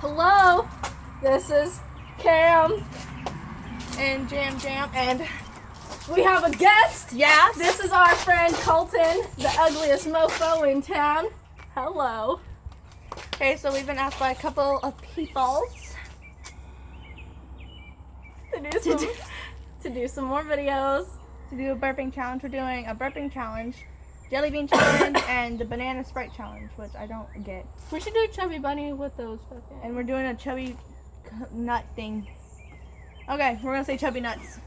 Hello, this is Cam, And Jam, and we have a guest. yes, This is our friend Colton, the ugliest mofo in town. Hello. okay, so we've been asked by a couple of people To do some more videos. to do a burping challenge. We're doing a burping challenge, jelly bean challenge, and the banana Sprite challenge, which I don't get. We should do Chubby Bunny with those fucking. And we're doing a chubby nut thing. Okay, we're gonna say chubby nuts.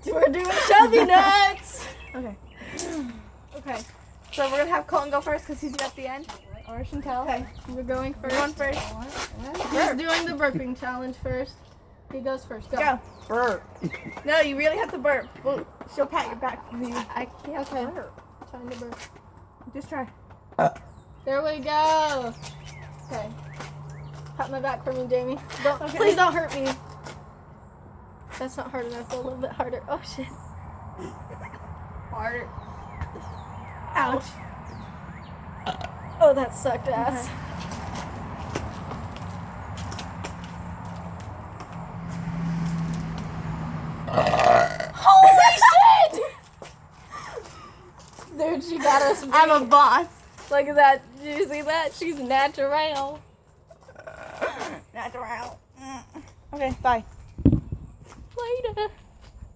We're doing Chubby Nuts. Okay. Okay. So we're gonna have Colton go first because he's at the end. Or Chantel. Okay, we're going first. Going first. He's doing the burping challenge first. He goes first. Go. Go. Burp. No, you really have to burp. Well, she'll pat your back for you. I can't burp. Trying to burp. Just try. There we go. Okay. Pat my back for me, Jamie. Don't, Okay. Please don't hurt me. That's not hard enough. A little bit harder. Oh shit. Harder. Ouch. Oh, that sucked ass. Holy shit! Dude, she got us. I'm a boss. Look at that. Did you see that? She's natural. Natural. Okay, bye. Later.